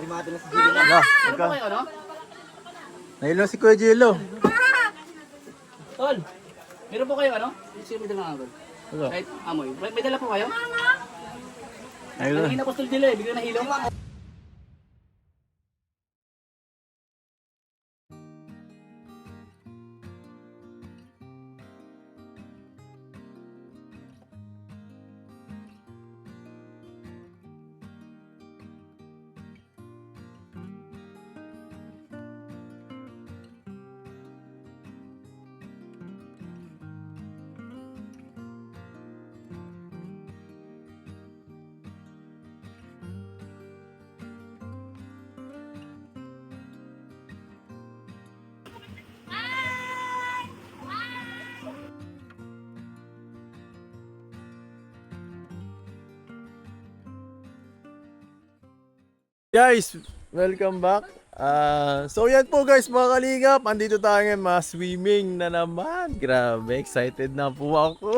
Bumati na si Jello na. Ano po kayo, ano? Nahilo si Kuya Jello. Tol, meron po kayo, ano? Sige, may dala nga, Tol. Ano? Kahit amoy. May dala po kayo? Nahilo. Kanina po, Tol Jello, eh. Bigla nahilo. Guys, welcome back. So yan po guys mga kalingap, andito tayo ngayon, swimming na naman. Grabe, excited na po ako.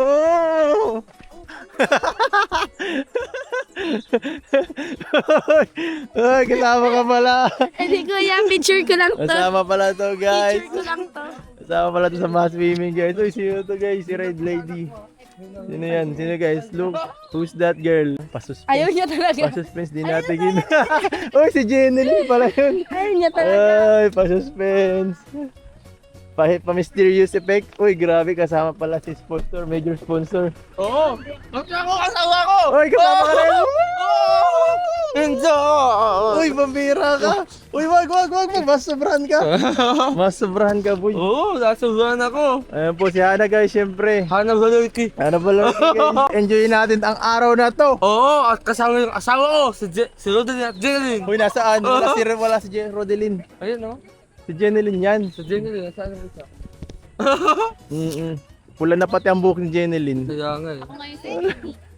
Ay, kasama ka pala. Hindi kuya, picture ko lang to. Kasama pala to guys. Picture ko lang to. Kasama pala to sa swimming guys. Uy, sino to guys? Si Red Lady. Sino yan? Sino guys? Look, who's that girl? Pasuspense. Ayaw niya talaga. Pasuspense, di natin gina. Uy, si Jenny pala yun. Ayaw niya talaga. Ay, pa-suspense. Pa-mysterious effect. Uy, grabe, kasama pala si sponsor, major sponsor. Oo! Ako, asawa ko! Uy, kasama ka rin. Enzo! Uy, pambira ka. Uy, wag. Mas sobrahan ka. Mas sobrahan ka, boy. Oo, nasubuhan ako. Ayan po si Hana guys, syempre. Hana Baliki. Hana pala guys. Enjoy natin ang araw na to. Oo, at kasama yung asawa ko, si Rodelin at Jeneline. Uy, nasaan? Wala si Rodelin. Ayun, no? Si Jenilyn yan. Si Jeneline, nasaan ang isa? Pula na pati ang buhok ni Jenilyn. Kaya nga eh.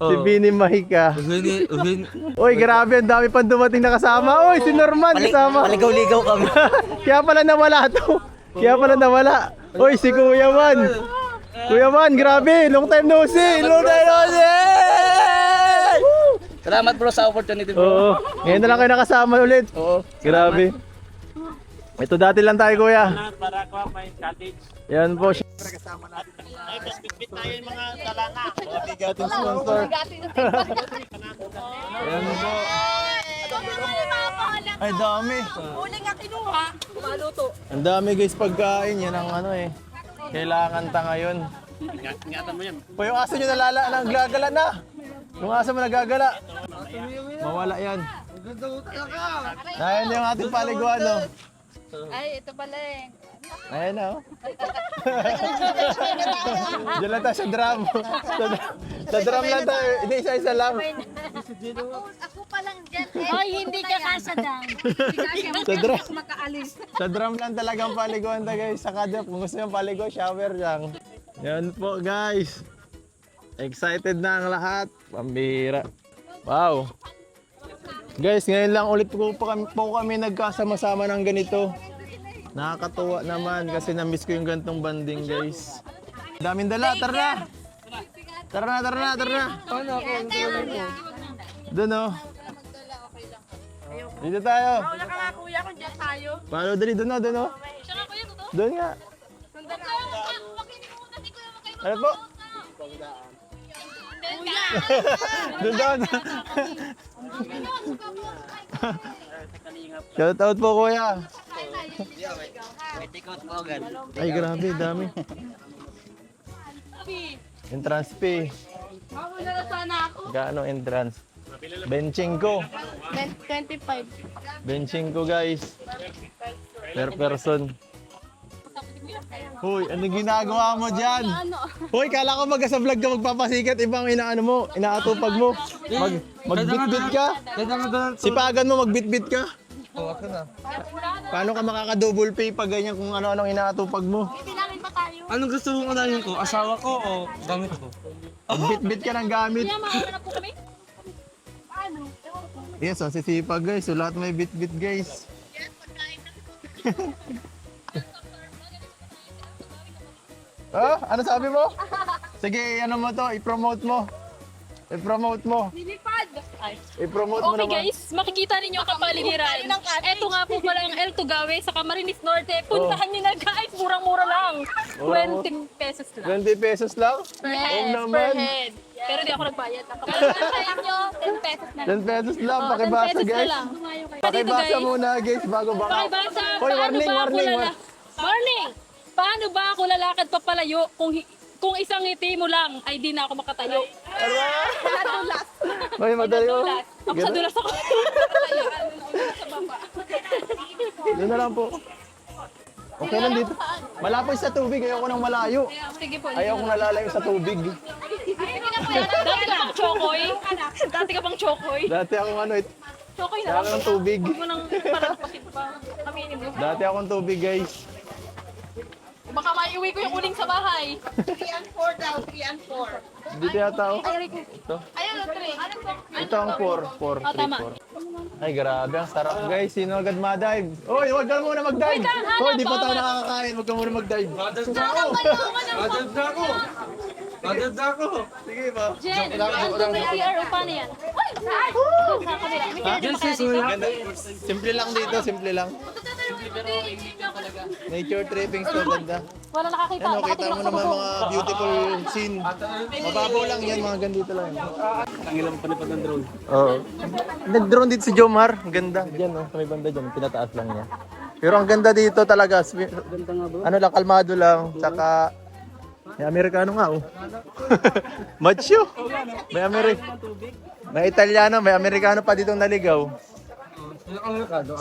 Si Bini Mahika. Ugin. Uy, grabe, ang dami pang dumating na kasama. Uy, si Norman kasama. Paligaw-ligaw kami. Kaya pala nawala to. Uy, si Kuya Man. Kuya Man, grabe. Long time no see. Salamat bro sa opportunity bro. Oo. Ngayon na lang kayo nakasama ulit. Oo. Grabe. Ito dati lang tayo, Kuya. Para ko may cottage. Yan po. Ay, bisbit tayo yung mga talanga. Ating sponsor. Yan po. Ay, dami. Huli nga kinuha. Maluto. Ang dami guys pagkain. Yan ang ano eh. Kailangan ta ngayon. Ingatan mo yan. Pa yung aso nyo naggagala na. Yung aso mo nagagala. Mawala yan. Ayan yung ating paliguan, no? Ay, ito pala eh. Ayan na, oh. Diyan lang tayo sa drum. Sa drum lang tayo. Hindi, isa-isa lang. Ako pa lang dyan eh. Ay, hindi ka kasadang. Sa drum. Makaalis. Sa drum lang talagang paliguan ta guys. Saka kung gusto nyo paligo, shower lang. Yan po guys. Excited na ang lahat. Pambira. Wow. Guys, ngayon lang ulit po kami nagkasama-sama ng ganito. Nakakatuwa naman kasi na-miss ko yung gantong banding guys. Daming dala, tara na. Doon oh. Dito tayo. Wala ka nga kuya kung dyan tayo. Paano dali, doon oh. Siya nga kuya, totoo? Doon nga. Ano po? Doon. Shout out po kuya. May take-out po agad. Ay grabe, dami. Entrance fee. Ako na sana ako. Gaano entrance? Benching ko. 25. Benching ko guys. Per person. Hoy, ano ginagawa mo dyan? Hoy, kala ko sa vlog ka magpapasikat, ibang inaano mo, inaatupag mo. Magbitbit ka? Sipagan mo, magbitbit ka? Oo, ako na. Paano ka makaka-double pay pag ganyan kung ano-anong inaatupag mo? Bilangin pa tayo. Anong gusto mong unahin ko? Asawa ko o gamit ko? Magbitbit ka ng gamit. Kaya makahanap po kami. Paano? Yes, ang sisipag guys. So lahat may bitbit guys. Oh, ano sabi mo? Sige, ano mo to, i-promote mo. I-promote mo. Nilipad. I-promote mo Okay naman. guys, makikita ninyo ang kapaligiran. Ito nga po pala ang El Tugawe sa Camarines Norte. Puntahan niyo na guys, murang-mura lang. 20 pesos lang. 20 pesos lang? Yes, Oo per naman. head. Pero di ako nagbayad. Pero sa inyo, 10 pesos na lang. 10 pesos lang, Oh, 10 pakibasa pesos na guys. lang. Dito Pakibasa guys, muna guys, bago baka. pakibasa. Hoy, Paano warning, ba ako warning. Warning! Paano ba ako lalakad papalayo kung isang ngiti mo lang ay di na ako makatayo? Nadulas. Hoy, madali mo. Nadulas. Ako sa dulas ako. Sa baba. Doon na lang po. Okay lang dito. Malapoy sa tubig, ayoko nang malayo. Sige po. Ayoko nalalayo sa tubig. Dati ka pang chokoy. Dati ka pang chokoy. Dati akong ano, Chokoy na dati lang. akong tubig. Huwag mo nang parang pakit pa. Aminin mo. Dati akong tubig guys. Baka maiuwi ko yung uling sa bahay. Dito yata ako. Ay, ko. Ito. Ayun, 3. Ito ang 4. 4, 3, tama. 4. Ay, grabe. Ang sarap guys. Sino agad ma-dive? Hoy, huwag ka muna mag-dive. Wait lang, hanap Hoy, di pa ako. tayo nakakakain. Huwag ka muna mag-dive. Sige ba? Jen, may CR o paano yan? Sa kabila. May CR Ganda. Simple lang dito, simple lang. Nature trippings to, ganda. Wala nakakita. Ano, kita Nakatingin mo ako sa naman bubong. mga beautiful scene. Mababaw lang yan, mga ganito lang. Ang ilang palipad ng drone. Oo. Nag-drone dito si Jomar. Ang ganda. Diyan, oh, sa may banda dyan. Pinataas lang niya. Pero ang ganda dito talaga. Ano lang, kalmado lang. Tsaka, may Amerikano nga, oh. Macho. May Italiano, may Amerikano pa ditong naligaw.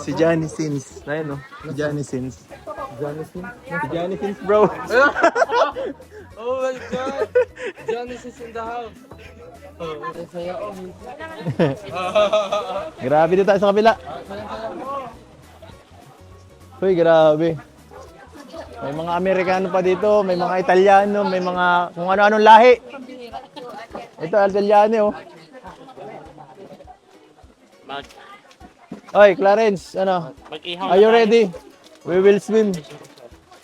Si Johnny Sins. Ayun, oh. Si Johnny Sins. Si Johnny Sins, bro. Oh my God! Johnny's is in the house. Grabe dito tayo sa kabila. Uy, grabe. May mga Amerikano pa dito, may mga Italiano, may mga kung ano-anong lahi. Ito, Italiano, oh. Oy, Clarence, ano? Are you ready? We will swim.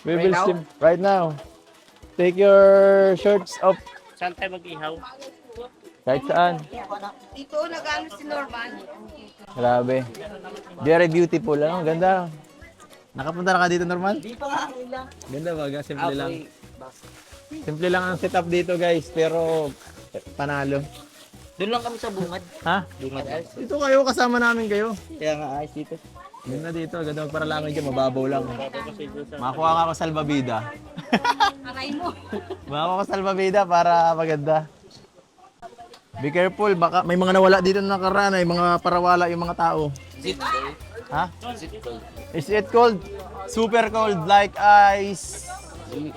We will swim right now. Take your shorts off. Saan tayo mag-ihaw? Kahit saan. Dito, nag-ano si Norman. Grabe. Very beautiful. Ano? Ganda. Nakapunta na ka dito, Norman? Ganda ba? Simple lang. Simple lang ang setup dito, guys. Pero panalo. Doon lang kami sa bungad. Ha? Bungad. Dito kayo, kasama namin kayo. Kaya nga ayos dito. Ganda dito. Ganda magparalangin dyan. Mababaw lang. Makakuha nga ako salbabida. Aray mo. Makakuha ko salbabida para maganda. Be careful. Baka may mga nawala dito na nakaraan. May mga parawala yung mga tao. Zip cold. Ha? Zip cold. Is it cold? Super cold. Like ice.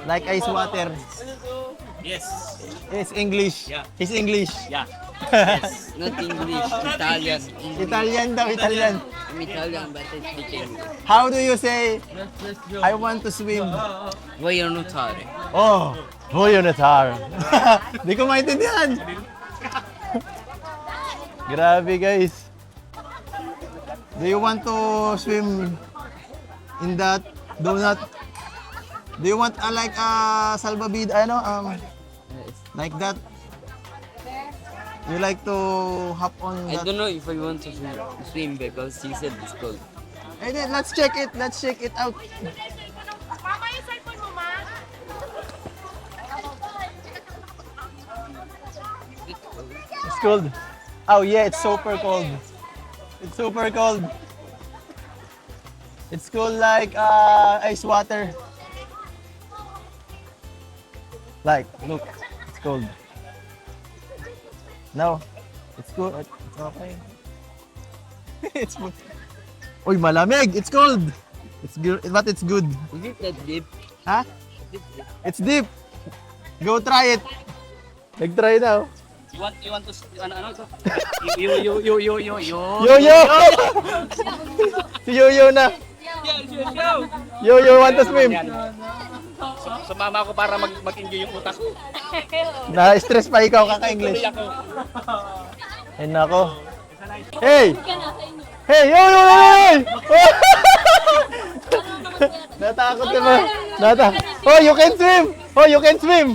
Like ice water. Yes. It's English. Yeah. It's English. Yeah. Yes. Not English. Italian. Italian daw, Italian. I'm Italian but I speak English. How do you say, I want to swim? Voi non notare. Oh, Voyonatar. Di ko maintindihan. Grabe guys. Do you want to swim in that donut? Do you want like salvavida, like that? You like to hop on I that? don't know if I want to swim because you said it's cold. Hey, then, let's check it. Let's check it out. Mama, yung cellphone mo, ma. It's cold. Oh yeah, it's super cold. It's super cold. It's cold like ice water. Like, look, it's cold. No, it's cool. It's okay. It's good. Uy, malamig. It's cold. It's good, but it's good. Is it that deep? Ha? It's deep. Go try it. Nag-try na. Oh. You want to ano to? Yo. Yo! Si Yo-Yo na. Yo-Yo want to swim. Sumama ako para mag-enjoy yung utak ko. Na-stress pa ikaw kaka-English. Ay nako. Hey! Hey! Yo! Natakot ka ba? Oh, you can swim! Oh, you can swim!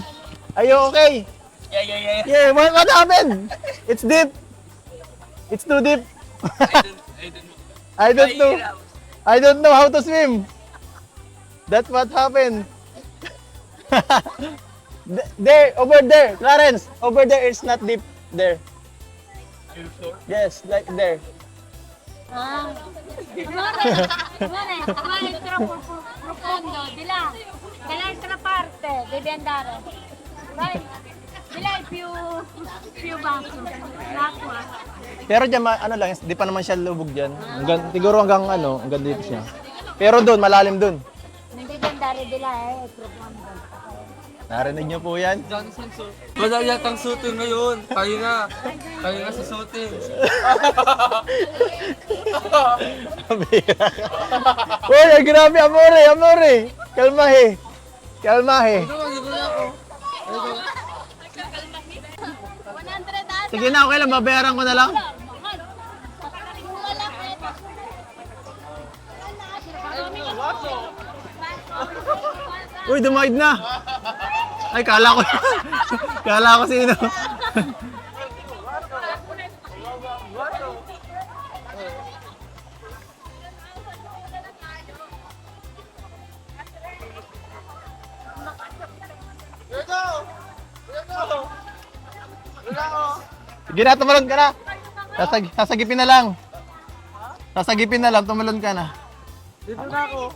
Are you okay? Yeah. Yeah, what happened? It's deep. It's too deep. I don't know. I don't know how to swim. That's what happened. There, over there, Clarence. Over there, it's not deep. There. Yes, like there. Amore, troppo profondo, di là, dall'altra parte devi andare. Vai, di là è più basso, l'acqua. Pero dyan, ano lang, di pa naman siya lubog dyan. Siguro hanggang dito siya. Pero doon, malalim doon. Non devi andare di là, è profondo. Narinig niyo po yan? Madali yatang sutin ngayon. Kayo na sa sutin. Uy, grabe, amore. Kalmahe. Sige na, okay lang, babayaran ko na lang. Uy, dumaid na. Ay, kala ko sino. Sige na, tumalon ka na. Sasagipin na lang. Tumalon ka na. Dito na ako.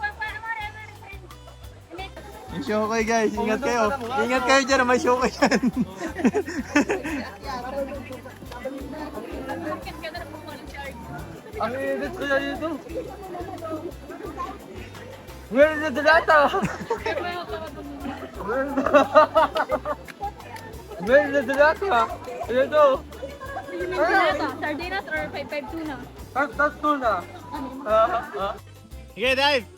May shokay guys, ingat kayo. Ingat kayo dyan, may shokay yan. Ang init ko yan dito. Where is the data? Where is the data? Dito. Sardinas or 5-5 tuna? That's tuna. Sige, dive.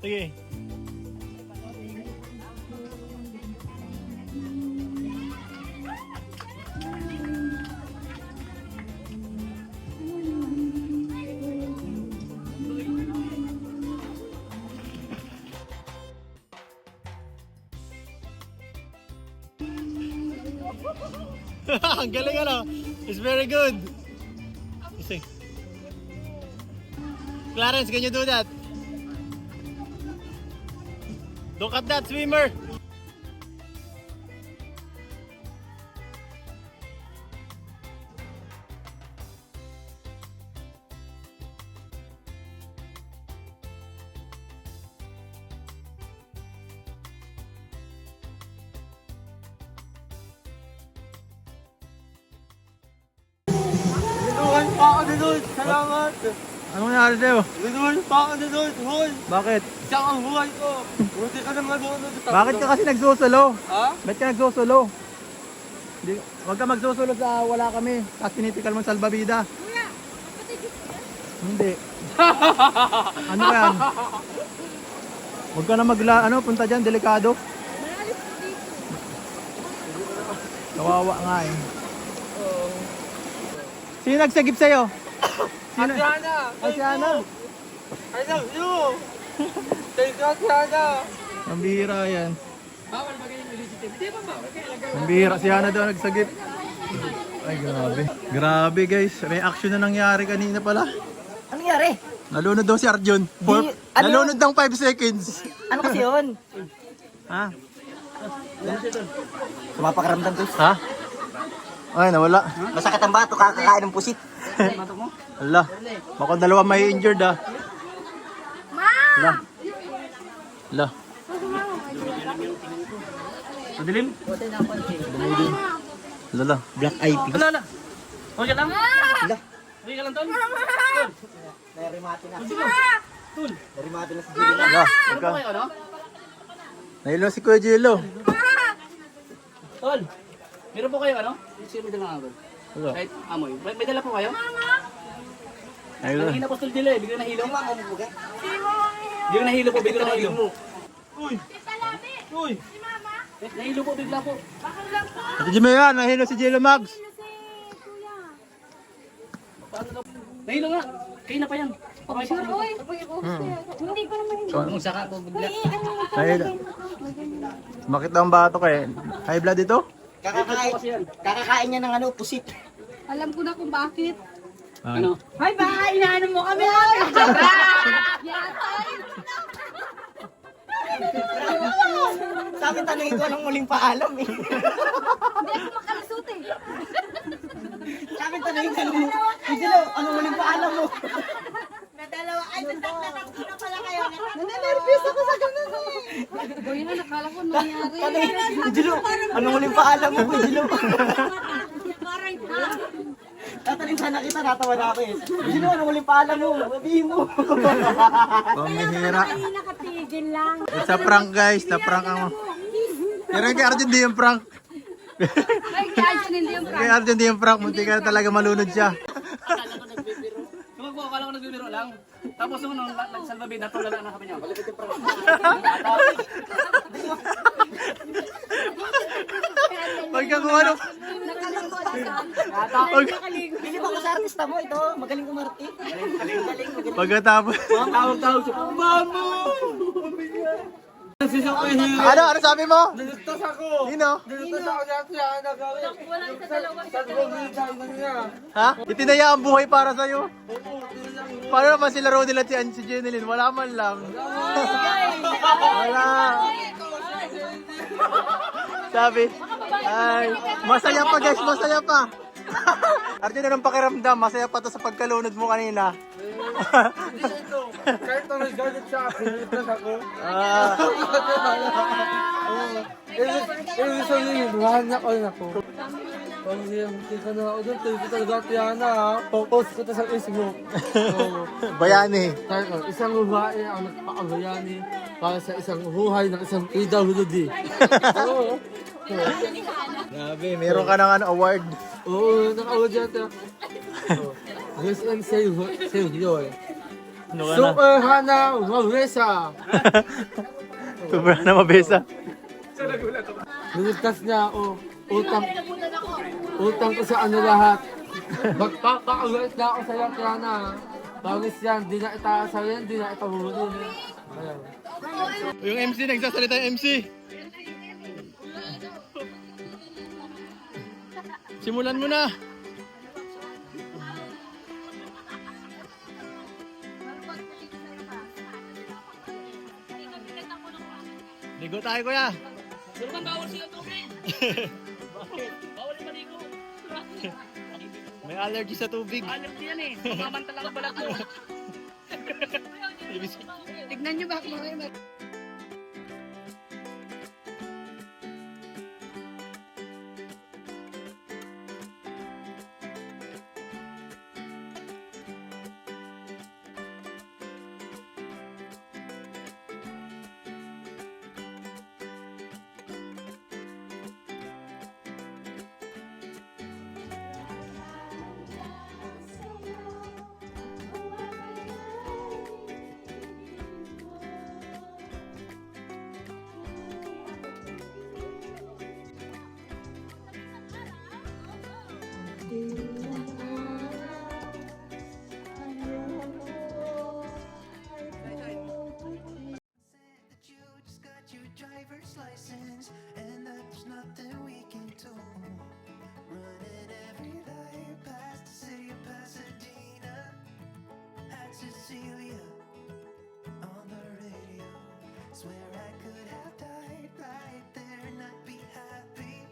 Sige. Ang galing ano? It's very good. Sige. Clarence, can you do that? Look at that swimmer. Binuhan pa ako dito. Salamat. Anong nangyari sa'yo? Binuhan pa ako dito. Hoy. Bakit? Siya ang buhay ko. Buti ka naman doon. Bakit ka kasi nagsusulo? Ha? Ba't ka nagsusulo? Huwag ka magsusulo sa wala kami. Tapos tinipikal mong salbabida. Hindi. Ano yan? Huwag ka na punta dyan, delikado. Kawawa nga eh. Sino nagsagip sa'yo? Sino? Asiana. Asiana. I love you. Thank you, Asiana. Ang bihira yan. Ang bihira. Si Hana daw nagsagip. Ay, grabe. Grabe guys. May action na nangyari kanina pala. Ano nangyari? Nalunod daw si Arjun. Nalunod ng 5 seconds. Ano kasi yun? Ha? Sumapakaramdam ko. Ha? Ay, nawala. Masakit ang bato, kakakain ng pusit. Ala. Baka dalawa may injured ah. Ala. Ala. Madilim? Dumidin. Lala. Black eye pig. Ala. Okay ka lang? Ala. Okay ka lang, Ton? Narimati na. Tol. Narimati na si Jilly. Ala. Ano Ika. kayo, ano? Nahilo si Kuya Jello. Tol. Meron po kayo, ano? Sige, may dalang agad. Ala. Kahit amoy. May dala po kayo? Nahilo. Ang hinapostol dila eh. Biglang nahilo. Biglang nahilo po. Biglang nahilo. Uy. Uy. Nahilo po. Bigla po. Ate Jimmy yan. Nahilo si Jello Mags. Nahilo nga. Kayo na pa yan. Okay, sir. Hindi ko naman hindi. Kung saka po bigla. Nahilo. Bakit daw ang bato kay? High blood ito? Kakakain niya ng pusit. Alam ko na kung bakit. Ano? Hi, bye! Inaano mo kami! Sa akin tanongin ko anong muling paalam eh. Hindi ako makalusot eh. Sa akin tanongin ko anong muling paalam mo. Nadalawa. Ay, natakot na pala kayo. Nananervyos ako sa ganun eh. Boy, na nakala ko nangyari. Jilo, anong muling paalam mo, Jilo? Parang Tatanin sana kita, natawa na ako eh. Jilo, anong muling paalam mo? Sabihin mo. Pamihira. Ay, nakatigil lang. It's a prank guys, na-prank ang... Pero kay Arjun di yung prank. Ay, kaya hindi yung Kay Arjun di yung prank, munti ka talaga malunod siya. Akala ko nagbibiro lang. Tapos nung nagsalbabi, natulala na kami niya. Balik yung prank. Pagka kung ano... Hindi ba ko sa artista mo ito? Magaling kumarte. Magaling. Pagkatapos... Tawag siya. Mamo! Ano sabi mo? Nagtas ako. Sino? Nagtas ako dati anak ko. Walang sa dalawang Ha? Itinaya ang buhay para sa'yo. Paano naman sila Rodel at si Jeneline? Wala man lang. Wala. Sabi, ay, masaya pa guys, masaya pa. Arjun, anong pakiramdam? Masaya pa to sa pagkalunod mo kanina. Kahit na naggalit sa akin, nagtas ako. Ibig sabihin, wahanyak ko na ako. Pag hindi ka na ako doon, tayo ko talaga tiyana ha. Post ko to sa Facebook. Bayani. Isang babae ang nagpakabayani para sa isang buhay ng isang PWD. Oo. Grabe, meron ka ng award. Oo, naka-award yata. Yes and save joy. Ano ka na? Super Hana Mabesa. Sobrang na mabesa. Niligtas niya ako. Utang ko sa ano lahat. Magpapakawait na ako sa iyo, Tiana. Bawis yan, di na itaasal yan, di na itabunin. Ayan. Yung MC, nagsasalita yung MC. Simulan mo na. Ligo tayo kuya. Pero man bawal sila tubig. Bakit? Bawal yung maligo. May allergy sa tubig. Alam ko yan eh. Mamamantala ka balat mo. Tignan niyo ba kung ano. Driver's license, and there's nothing we can do. Running every light past the city of Pasadena, at Cecilia on the radio. Swear I could have died right there and I'd be happy.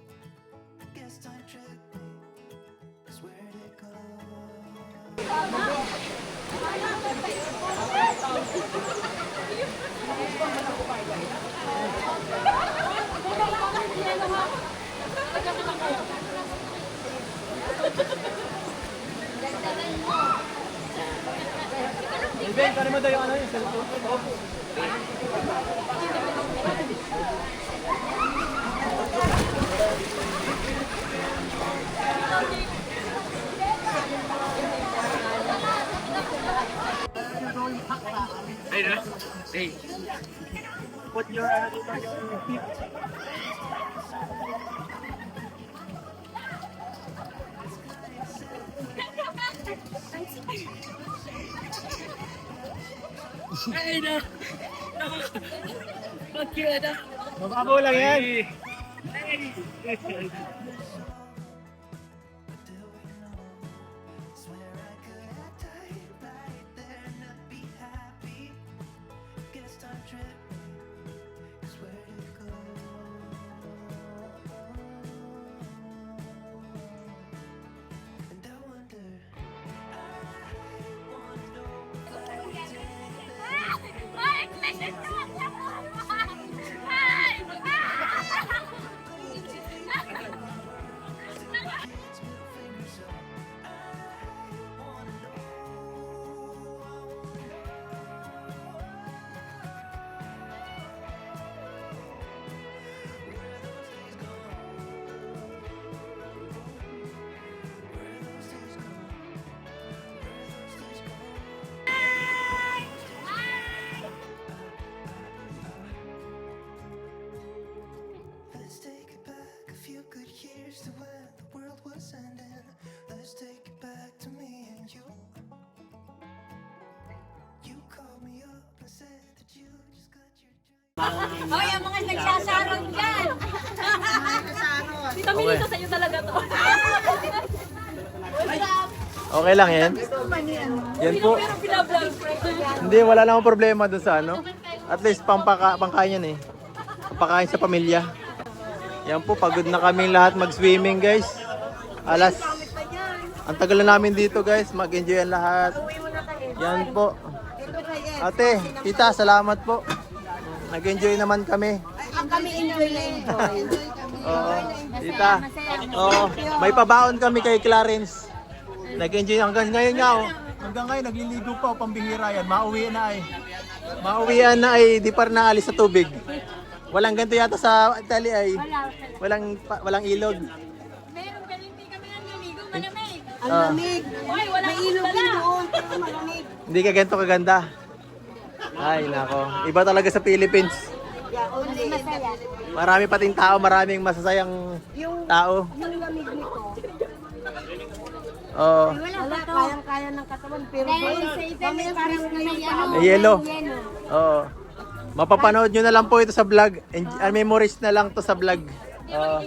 Guess time tricked me, 'cause where'd it go? Ben, kano mo daw yung ano yung cellphone? Hey, na. Hey. Put your Ay na. Bakit na? Mababaw lang yan. Hoy, ang mga nagsasarong dyan. Tita Melissa, sa'yo talaga to. Okay lang yan? Yan po. Pero binablog. Hindi, wala namang problema dun sa ano. At least pangkain yan eh. Pangkain sa pamilya. Yan po, pagod na kami lahat mag-swimming guys. Ang tagal na namin dito guys, mag-enjoy ang lahat. Yan po. Ate, tita, salamat po. Nag-enjoy naman kami. Kami enjoy na enjoy. Oo, tita. Oo, may pabaon kami kay Clarence. Nag-enjoy hanggang ngayon nga oh. Hanggang ngayon nagliligo pa oh, pambihira yan. Mauwian na ay. Mauwian na ay di pa naalis sa tubig. Walang ganito yata sa Italy ay. Walang ilog. Meron ka hindi kami naniligo, malamig. Ang lamig. Hoy, wala May akong ilog dala. din doon, pero malamig. Hindi ka ganito kaganda. Ay nako, iba talaga sa Philippines. Hindi masaya. Marami pating tao, maraming masasayang tao. Yung lamig nito. Oo. Wala, kayang-kaya ng katawan. Pero doon, kami parang may ano. May yelo. Oo. Mapapanood nyo na lang po ito sa vlog. Memories na lang to sa vlog. Oo.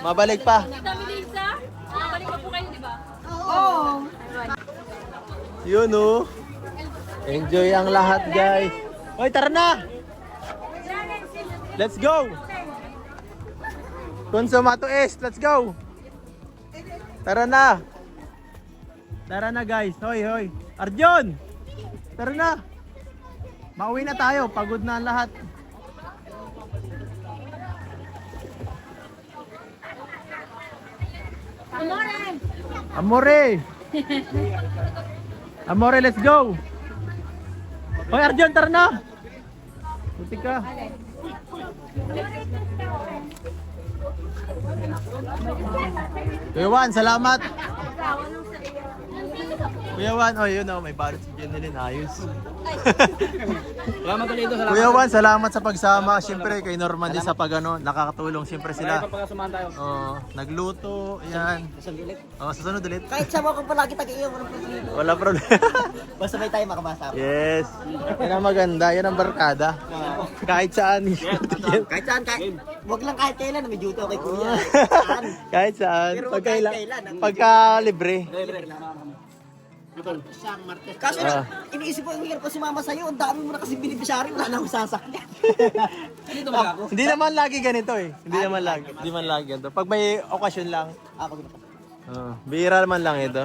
Mabalik pa. Tita Melissa, balik pa po kayo, di ba? Oo. Yun oh. Enjoy ang lahat guys. Hoy, tara na! Let's go! Consumato Est, let's go! Tara na! Tara na guys, hoy hoy. Arjon! Tara na! Mauwi na tayo, pagod na ang lahat. Amore! Amore, let's go! Hoy Arjon, tara na! Buti ka. Kuya Juan, salamat! Kuya Juan, oh yun oh, may barot si Jeneline, ayos. Salamat ulit ito. Salamat. Kuya Juan, salamat sa pagsama. Siyempre kay Norman din sa pagano, nakakatulong siyempre sila. Pagkasumahan tayo. Oh, nagluto, yan. Oh, susunod ulit. Kahit sa mga palagi tag-iyo, walang problema. Wala problema. Basta may tayo makabasa. Yes. Yan ang maganda, yan ang barkada. Kahit saan. Kahit saan, wag lang kahit kailan, may duty ako kay kuya. Kahit saan. Pero Pagka, kahit kailan, pagka libre. Kaso Ah. iniisip ko, hirap pa sumama sa'yo, ang dami mo na kasi binibisyari, wala na akong sasakyan. Dito ba ako? Hindi naman lagi ganito eh. Hindi naman lagi ganito. Pag may okasyon lang. Bihira naman lang ito.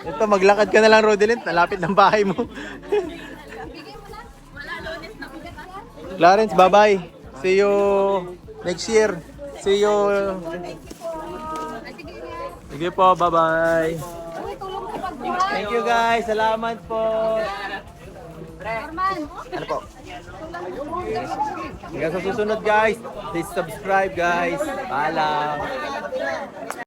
Ito, maglakad ka na lang, Rodelyn. Nalapit ng bahay mo. Clarence, bye-bye. See you next year. See you. Sige po, bye-bye. Thank you guys. Salamat po. Ano po? Hanggang sa susunod guys. Please subscribe guys. Paalam.